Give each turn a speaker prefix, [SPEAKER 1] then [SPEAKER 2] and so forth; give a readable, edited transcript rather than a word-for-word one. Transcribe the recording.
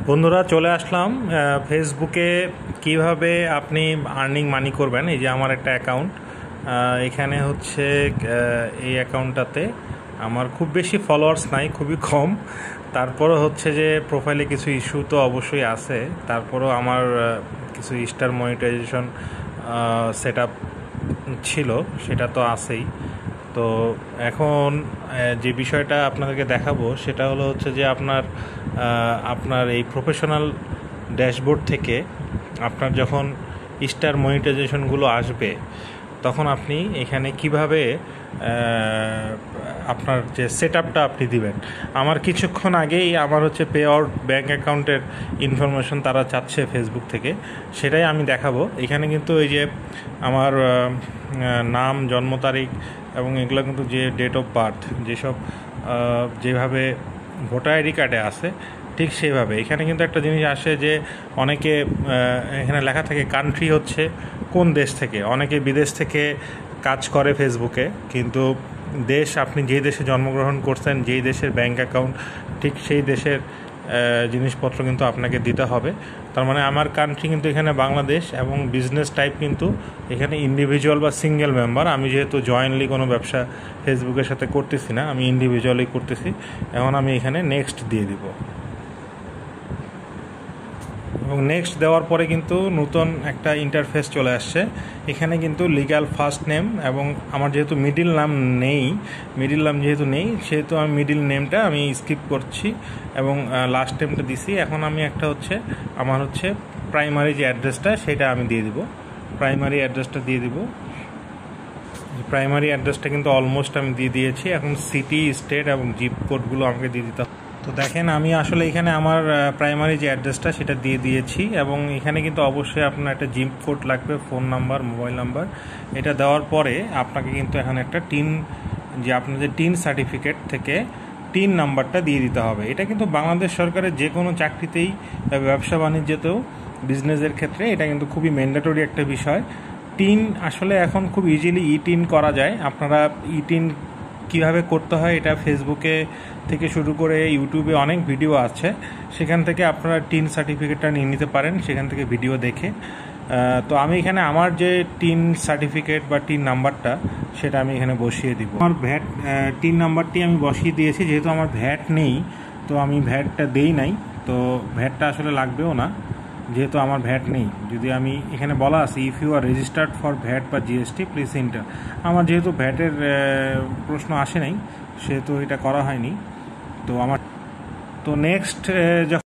[SPEAKER 1] বন্ধুরা চলে আসলাম ফেসবুকে কিভাবে আপনি আর্নিং মানি করবেন। এই যে আমার একটা অ্যাকাউন্ট, এখানে হচ্ছে এই অ্যাকাউন্টটাতে আমার খুব বেশি ফলোয়ার্স নাই, খুবই কম। তারপরও হচ্ছে যে প্রোফাইলে কিছু ইস্যু তো অবশ্যই আছে, তারপরও আমার কিছু স্টার মনিটাইজেশন সেট আপ ছিল, সেটা তো আছেই। তো এখন যে বিষয়টা আপনাদেরকে দেখাবো সেটা হলো হচ্ছে যে আপনার এই প্রফেশনাল ড্যাশবোর্ড থেকে আপনার যখন স্টার মনিটাইজেশনগুলো আসবে তখন আপনি এখানে কিভাবে আপনার যে সেট আপটা আপনি দিবেন। আমার কিছুক্ষণ আগেই আমার হচ্ছে পে আউট ব্যাঙ্ক অ্যাকাউন্টের ইনফরমেশন তারা চাচ্ছে ফেসবুক থেকে, সেটাই আমি দেখাবো। এখানে কিন্তু এই যে আমার নাম, জন্ম তারিখ এবং এগুলো কিন্তু যে ডেট অফ বার্থ যেসব যেভাবে ভোটার আইডি কার্ডে আছে ঠিক সেইভাবে এখানে কিন্তু একটা জিনিস আসে যে অনেকে এখানে লেখা থাকে কান্ট্রি হচ্ছে কোন দেশ থেকে। অনেকে বিদেশ থেকে কাজ করে ফেসবুকে, কিন্তু দেশ আপনি যেই দেশে জন্মগ্রহণ করছেন, যেই দেশের ব্যাঙ্ক অ্যাকাউন্ট, ঠিক সেই দেশের জিনিসপত্র কিন্তু আপনাকে দিতে হবে। তার মানে আমার কান্ট্রি কিন্তু এখানে বাংলাদেশ, এবং বিজনেস টাইপ কিন্তু এখানে ইন্ডিভিজুয়াল বা সিঙ্গেল মেম্বার। আমি যেহেতু জয়েন্টলি কোনো ব্যবসা ফেসবুকের সাথে করতেছি না, আমি ইন্ডিভিজুয়ালি করতেছি। এখন আমি এখানে নেক্সট দিয়ে দিব, এবং নেক্সট দেওয়ার পরে কিন্তু নতুন একটা ইন্টারফেস চলে আসছে। এখানে কিন্তু লিগ্যাল ফার্স্ট নেম, এবং আমার যেহেতু মিডিল নাম যেহেতু নেই সেহেতু আমি মিডিল নেমটা আমি স্কিপ করছি এবং লাস্ট নেমটা দিছি। এখন আমি একটা হচ্ছে আমার হচ্ছে প্রাইমারি যে অ্যাড্রেসটা সেটা আমি দিয়ে দিব, প্রাইমারি অ্যাড্রেসটা দিয়ে দিব। প্রাইমারি অ্যাড্রেসটা কিন্তু অলমোস্ট আমি দিয়ে দিয়েছি। এখন সিটি, স্টেট এবং জিপ কোডগুলো আমাকে দিয়ে দিতে হবে। তো দেখেন আমি আসলে এখানে আমার প্রাইমারি যে অ্যাড্রেসটা সেটা দিয়ে দিয়েছি, এবং এখানে কিন্তু অবশ্যই আপনার একটা জিপ কোড লাগবে, ফোন নাম্বার, মোবাইল নাম্বার। এটা দেওয়ার পরে আপনাকে কিন্তু এখানে একটা আপনাদের টিন সার্টিফিকেট থেকে টিন নাম্বারটা দিয়ে দিতে হবে। এটা কিন্তু বাংলাদেশ সরকারের যে কোনো চাকরিতেই, ব্যবসা বাণিজ্যতেও, বিজনেসের ক্ষেত্রে এটা কিন্তু খুবই ম্যান্ডেটরি একটা বিষয়। টিন আসলে এখন খুব ইজিলি টিন করা যায়। আপনারা টিন কীভাবে করতে হয় এটা ফেসবুকে থেকে শুরু করে ইউটিউবে অনেক ভিডিও আছে, সেখান থেকে আপনারা টিন সার্টিফিকেটটা নিয়ে নিতে পারেন সেখান থেকে ভিডিও দেখে। তো আমি এখানে আমার যে টিন সার্টিফিকেট বা টিন নাম্বারটা সেটা আমি এখানে বসিয়ে দিব। আমার ভ্যাট টিন নাম্বারটি আমি বসিয়ে দিয়েছি, যেহেতু আমার ভ্যাট নেই তো আমি ভ্যাটটা দেই নাই, তো ভ্যাটটা আসলে লাগবেও না যেহেতু আমার ভ্যাট নেই। যদি আমি এখানে বলা আছে if you are registered for VAT বা জিএসটি প্লিজ এন্টার, আমার যেহেতু ভ্যাটের প্রশ্ন আসে নাই সেহেতু এটা করা হয়নি। তো নেক্সট যখন